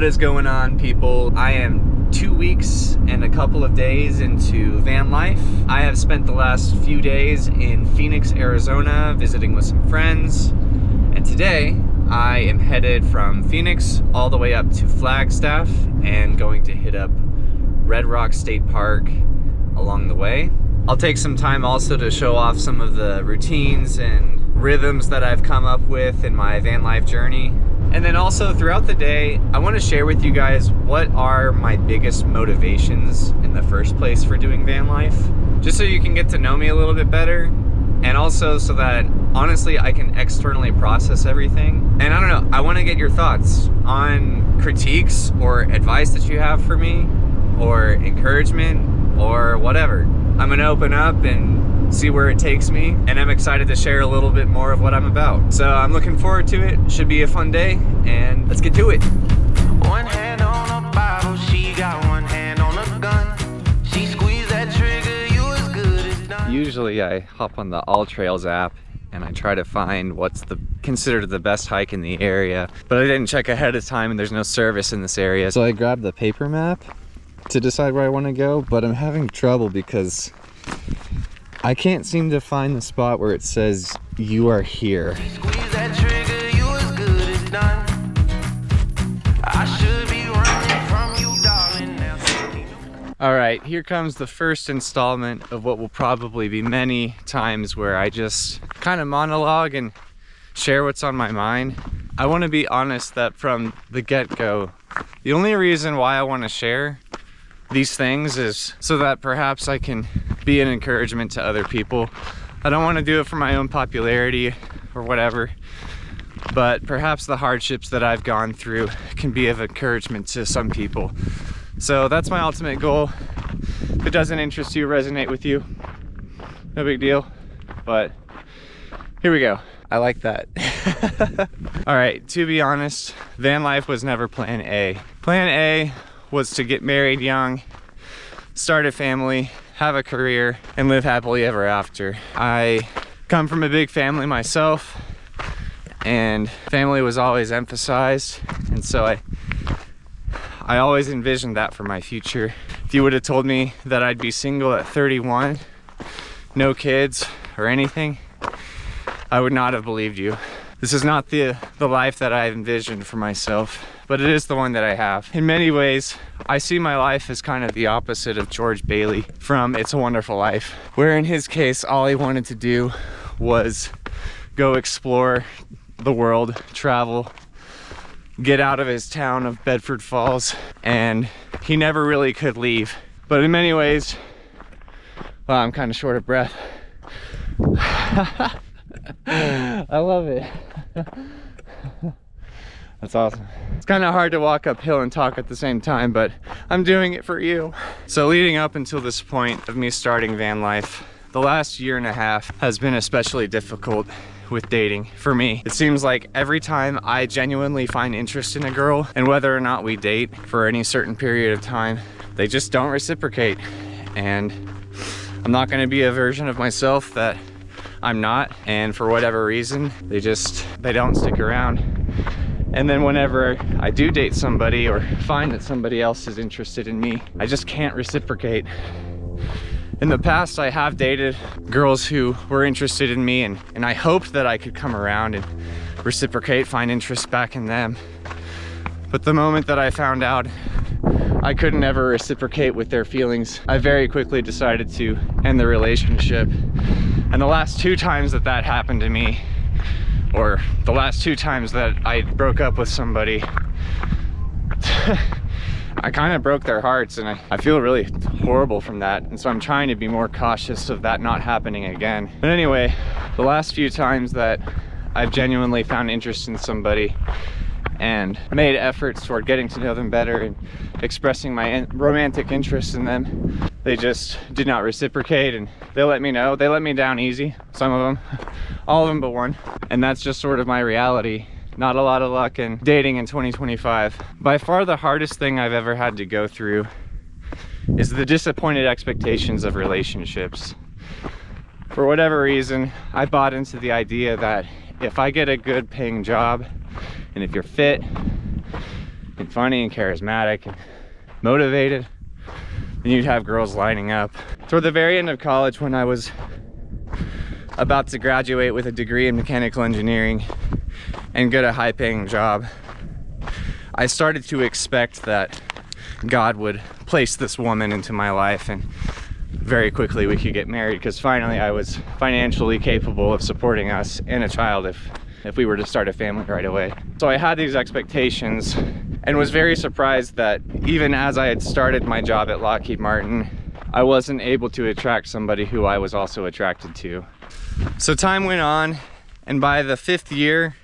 What is going on, people? I am 2 weeks and a couple of days into van life. I have spent the last few days in Phoenix, Arizona, visiting with some friends. And today, I am headed from Phoenix all the way up to Flagstaff and going to hit up Red Rock State Park along the way. I'll take some time also to show off some of the routines and rhythms that I've come up with in my van life journey. And then also throughout the day, I want to share with you guys what are my biggest motivations in the first place for doing van life, just so you can get to know me a little bit better, and also so that honestly I can externally process everything. And I don't know, I want to get your thoughts on critiques or advice that you have for me, or encouragement, or whatever. I'm gonna open up and see where it takes me, and I'm excited to share a little bit more of what I'm about. So I'm looking forward to it. Should be a fun day, and let's get to it. One hand on a bottle, she got one hand on a gun. She squeezed that trigger, you as good as done. Usually I hop on the All Trails app and I try to find what's considered the best hike in the area, but I didn't check ahead of time and there's no service in this area. So I grabbed the paper map to decide where I want to go, but I'm having trouble because I can't seem to find the spot where it says you are here. Squeeze that trigger, you as good as done. I should be running from you, darling. Now. All right, here comes the first installment of what will probably be many times where I just kind of monologue and share what's on my mind. I want to be honest that from the get-go, the only reason why I want to share these things is so that perhaps I can be an encouragement to other people. I don't want to do it for my own popularity or whatever, but perhaps the hardships that I've gone through can be of encouragement to some people. So that's my ultimate goal. If it doesn't interest you, resonate with you, no big deal, but here we go. I like that. All right, to be honest, van life was never plan A. Plan A was to get married young, start a family, have a career, and live happily ever after. I come from a big family myself, and family was always emphasized, and so I always envisioned that for my future. If you would have told me that I'd be single at 31, no kids or anything, I would not have believed you. This is not the life that I envisioned for myself, but it is the one that I have. In many ways, I see my life as kind of the opposite of George Bailey from It's a Wonderful Life, where in his case, all he wanted to do was go explore the world, travel, get out of his town of Bedford Falls, and he never really could leave. But in many ways, well, I'm kind of short of breath. I love it. That's awesome. It's kind of hard to walk uphill and talk at the same time, but I'm doing it for you. So leading up until this point of me starting van life, the last year and a half has been especially difficult with dating for me. It seems like every time I genuinely find interest in a girl, and whether or not we date for any certain period of time, they just don't reciprocate. And I'm not going to be a version of myself that I'm not, and for whatever reason they don't stick around. And then whenever I do date somebody or find that somebody else is interested in me, I just can't reciprocate. In the past, I have dated girls who were interested in me, and I hoped that I could come around and reciprocate, find interest back in them. But the moment that I found out I couldn't ever reciprocate with their feelings, I very quickly decided to end the relationship. And the last 2 times that that happened to me, or the last 2 times that I broke up with somebody, I kind of broke their hearts, and I feel really horrible from that. And so I'm trying to be more cautious of that not happening again. But anyway, the last few times that I've genuinely found interest in somebody and made efforts toward getting to know them better and expressing my romantic interest in them, they just did not reciprocate, and they let me know. They let me down easy, some of them, all of them but one. And that's just sort of my reality. Not a lot of luck in dating in 2025. By far the hardest thing I've ever had to go through is the disappointed expectations of relationships. For whatever reason, I bought into the idea that if I get a good paying job, and if you're fit, and funny and charismatic and motivated, and you'd have girls lining up. Toward the very end of college, when I was about to graduate with a degree in mechanical engineering and get a high-paying job, I started to expect that God would place this woman into my life and very quickly we could get married, because finally I was financially capable of supporting us and a child if we were to start a family right away. So I had these expectations and was very surprised that even as I had started my job at Lockheed Martin, I wasn't able to attract somebody who I was also attracted to. So time went on, and by the 5th year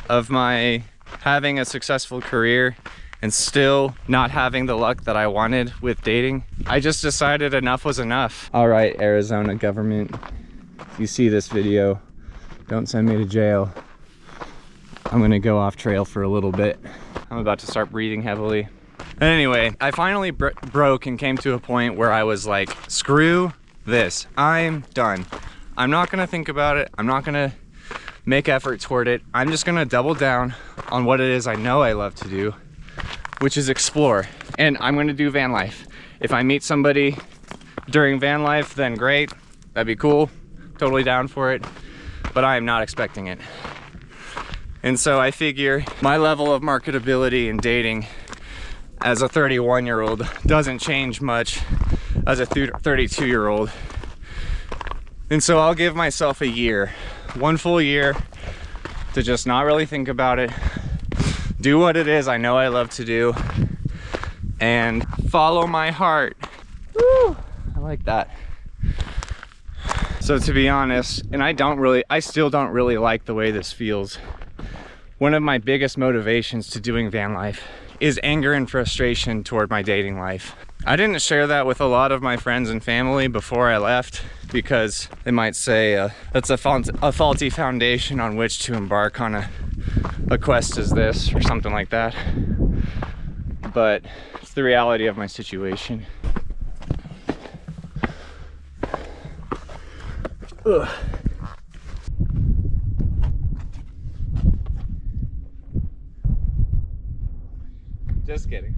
of my having a successful career and still not having the luck that I wanted with dating, I just decided enough was enough. All right, Arizona government, if you see this video, don't send me to jail. I'm gonna go off trail for a little bit. I'm about to start breathing heavily. And anyway, I finally broke and came to a point where I was like, screw this, I'm done. I'm not gonna think about it. I'm not gonna make effort toward it. I'm just gonna double down on what it is I know I love to do, which is explore. And I'm gonna do van life. If I meet somebody during van life, then great, that'd be cool, totally down for it, but I am not expecting it. And so I figure my level of marketability in dating as a 31-year-old doesn't change much as a 32-year-old. And so I'll give myself a year, one full year, to just not really think about it, do what it is I know I love to do, and follow my heart. Woo, I like that. So to be honest, and I still don't really like the way this feels. One of my biggest motivations to doing van life is anger and frustration toward my dating life. I didn't share that with a lot of my friends and family before I left, because they might say that's a faulty foundation on which to embark on a quest as this or something like that. But it's the reality of my situation. Ugh. Just kidding.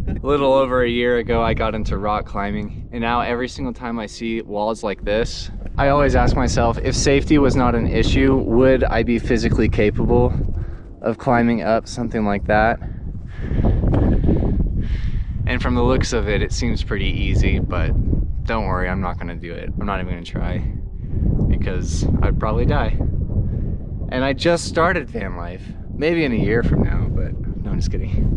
A little over a year ago, I got into rock climbing, and now every single time I see walls like this, I always ask myself, if safety was not an issue, would I be physically capable of climbing up something like that? And from the looks of it, it seems pretty easy, but don't worry, I'm not gonna do it. I'm not even gonna try, because I'd probably die. And I just started van life, maybe in a year from now, but no, I'm just kidding.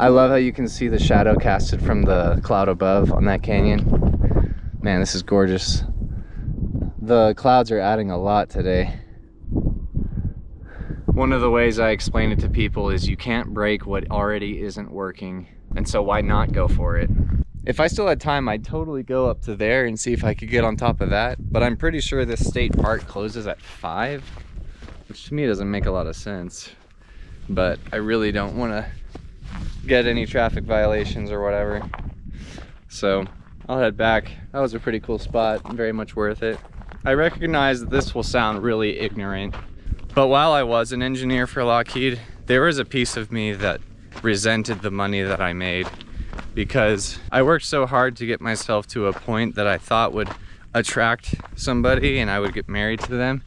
I love how you can see the shadow casted from the cloud above on that canyon. Man, this is gorgeous. The clouds are adding a lot today. One of the ways I explain it to people is you can't break what already isn't working, and so why not go for it? If I still had time, I'd totally go up to there and see if I could get on top of that, but I'm pretty sure this state park closes at 5, which to me doesn't make a lot of sense. But I really don't want to get any traffic violations or whatever, so I'll head back. That was a pretty cool spot, very much worth it. I recognize that this will sound really ignorant, but while I was an engineer for Lockheed, there was a piece of me that resented the money that I made, because I worked so hard to get myself to a point that I thought would attract somebody and I would get married to them,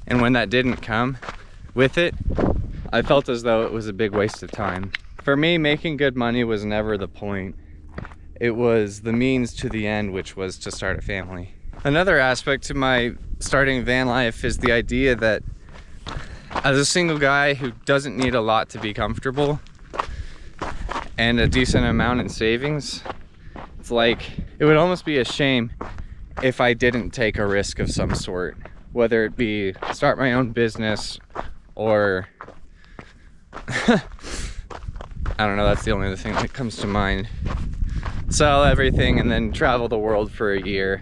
and when that didn't come with it, I felt as though it was a big waste of time. For me, making good money was never the point. It was the means to the end, which was to start a family. Another aspect to my starting van life is the idea that as a single guy who doesn't need a lot to be comfortable and a decent amount in savings, it's like, it would almost be a shame if I didn't take a risk of some sort, whether it be start my own business or I don't know, that's the only other thing that comes to mind. Sell everything and then travel the world for a year.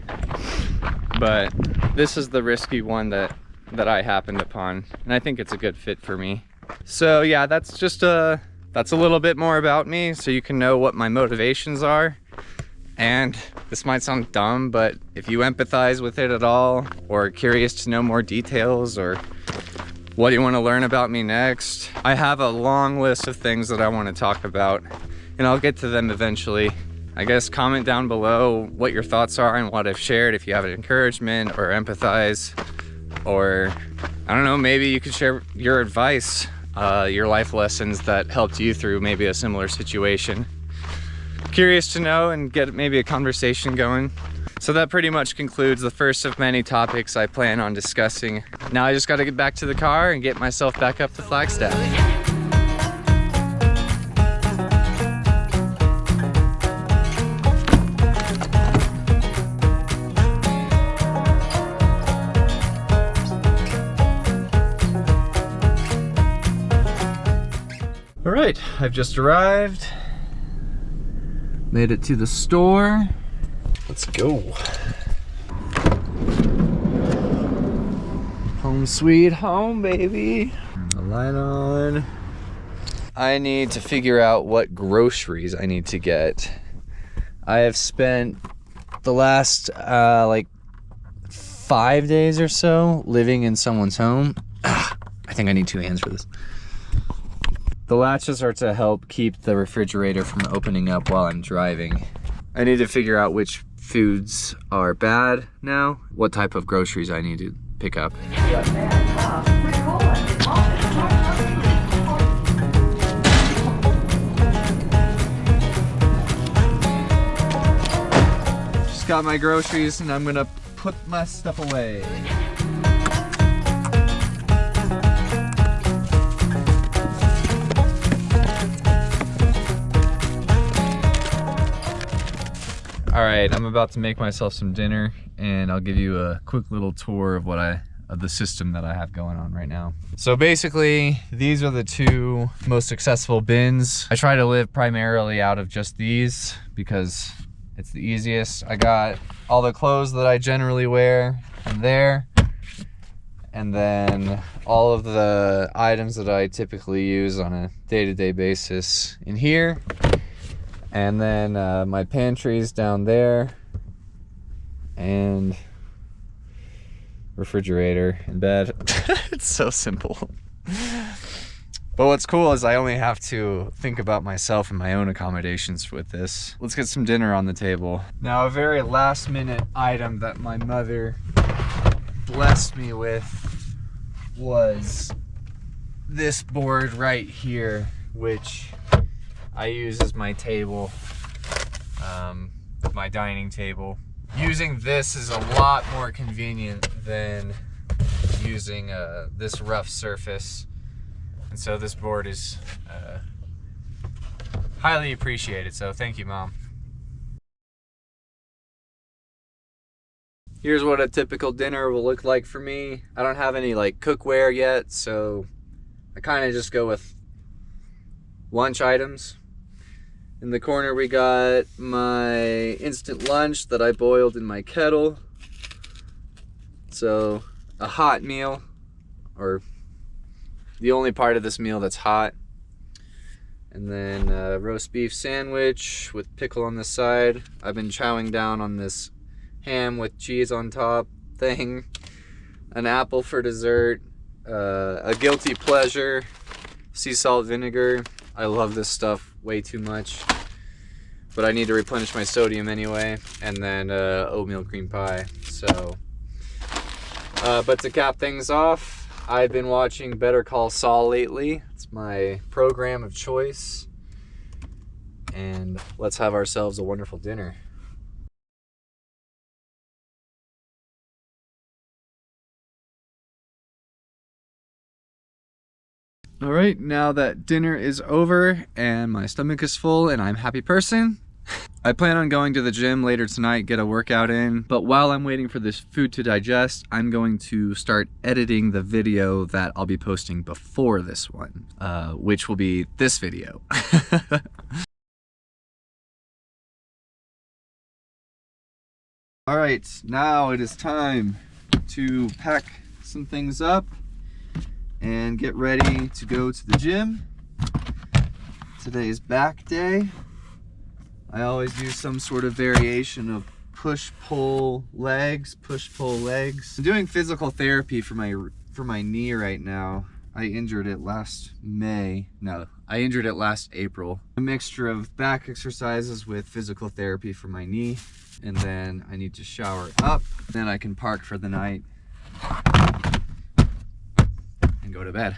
But this is the risky one that I happened upon, and I think it's a good fit for me. So yeah, that's a little bit more about me, so you can know what my motivations are. And this might sound dumb, but if you empathize with it at all, or are curious to know more details, or What do you want to learn about me next? I have a long list of things that I want to talk about, and I'll get to them eventually. I guess comment down below what your thoughts are and what I've shared, if you have an encouragement or empathize, or I don't know, maybe you could share your advice, your life lessons that helped you through maybe a similar situation. Curious to know and get maybe a conversation going. So that pretty much concludes the first of many topics I plan on discussing. Now I just got to get back to the car and get myself back up to Flagstaff. All right, I've just arrived. Made it to the store. Let's go. Home sweet home, baby. The light on. I need to figure out what groceries I need to get. I have spent the last like 5 days or so living in someone's home. I think I need 2 hands for this. The latches are to help keep the refrigerator from opening up while I'm driving. I need to figure out which foods are bad now, what type of groceries I need to pick up. Just got my groceries and I'm gonna put my stuff away. All right, I'm about to make myself some dinner and I'll give you a quick little tour of of the system that I have going on right now. So basically, these are the 2 most accessible bins. I try to live primarily out of just these because it's the easiest. I got all the clothes that I generally wear in there, and then all of the items that I typically use on a day-to-day basis in here. And then my pantry's down there, and refrigerator in bed. It's so simple. But what's cool is I only have to think about myself and my own accommodations with this. Let's get some dinner on the table. Now, a very last minute item that my mother blessed me with was this board right here, which I use as my table, my dining table. Using this is a lot more convenient than using this rough surface. And so this board is highly appreciated, so thank you, Mom. Here's what a typical dinner will look like for me. I don't have any like cookware yet, so I kind of just go with lunch items. In the corner we got my instant lunch that I boiled in my kettle. So a hot meal, or the only part of this meal that's hot. And then a roast beef sandwich with pickle on the side. I've been chowing down on this ham with cheese on top thing. An apple for dessert. A guilty pleasure, sea salt vinegar. I love this stuff way too much, but I need to replenish my sodium anyway. And then oatmeal cream pie. So, but to cap things off, I've been watching Better Call Saul lately. It's my program of choice. And let's have ourselves a wonderful dinner. All right, now that dinner is over and my stomach is full and I'm a happy person, I plan on going to the gym later tonight, get a workout in. But while I'm waiting for this food to digest, I'm going to start editing the video that I'll be posting before this one, which will be this video. All right, now it is time to pack some things up and get ready to go to the gym. Today is back day. I always do some sort of variation of push-pull legs, push-pull legs. I'm doing physical therapy for my for my knee right now. I injured it last May. No, I injured it last April. A mixture of back exercises with physical therapy for my knee. And then I need to shower up. Then I can park for the night and go to bed.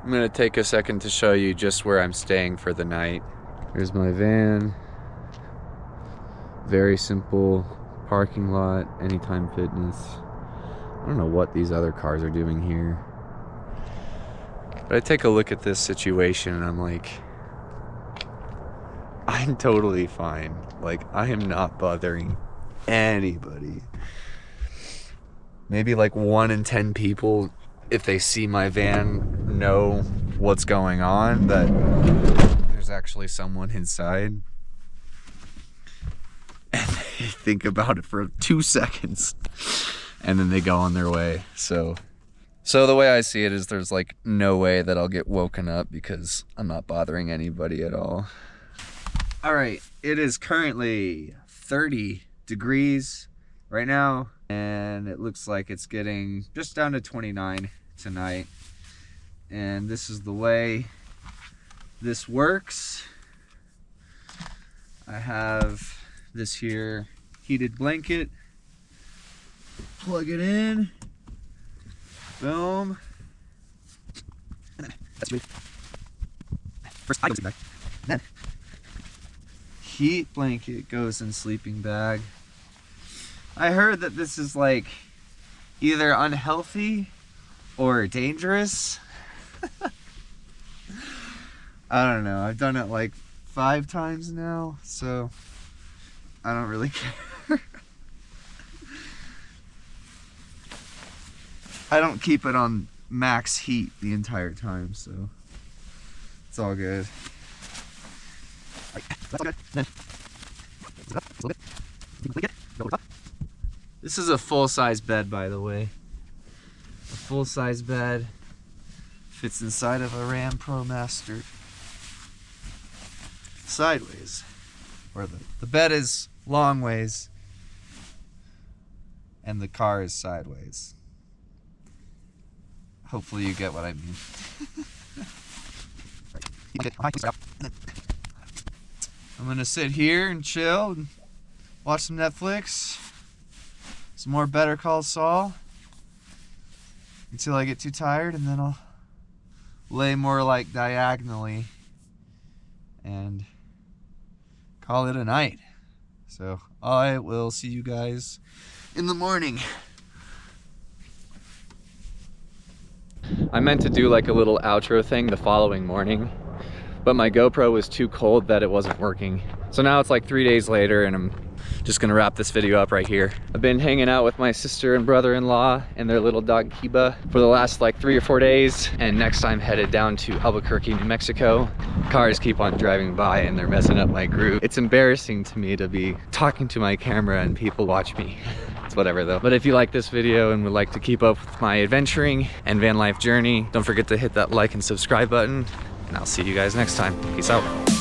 I'm gonna take a second to show you just where I'm staying for the night. Here's my van. Very simple parking lot, Anytime Fitness. I don't know what these other cars are doing here. But I take a look at this situation and I'm like, I'm totally fine. Like, I am not bothering anybody. Maybe like 1 in 10 people, if they see my van, know what's going on, that there's actually someone inside. And they think about it for 2 seconds and then they go on their way. So the way I see it is there's like no way that I'll get woken up because I'm not bothering anybody at all. All right, it is currently 30 degrees right now, and it looks like it's getting just down to 29 tonight. And this is the way this works. I have this here heated blanket. Plug it in. Boom. That's good. First I go to bed. Then heat blanket goes in sleeping bag. I heard that this is like either unhealthy or dangerous. I don't know. I've done it like 5 times now, so I don't really care. I don't keep it on max heat the entire time, so it's all good. This is a full-size bed, by the way. A full-size bed fits inside of a Ram Pro Master sideways, or the bed is long ways and the car is sideways. Hopefully you get what I mean. I'm gonna sit here and chill and watch some Netflix, some more Better Call Saul, until I get too tired, and then I'll lay more like diagonally and call it a night. So I will see you guys in the morning. I meant to do like a little outro thing the following morning, but my GoPro was too cold that it wasn't working. So now it's like 3 days later and I'm just gonna wrap this video up right here. I've been hanging out with my sister and brother-in-law and their little dog Kiba for the last like 3 or 4 days, and next I'm headed down to Albuquerque, New Mexico. Cars keep on driving by and they're messing up my groove. It's embarrassing to me to be talking to my camera and people watch me. It's whatever though. But if you like this video and would like to keep up with my adventuring and van life journey, don't forget to hit that like and subscribe button, and I'll see you guys next time. Peace out.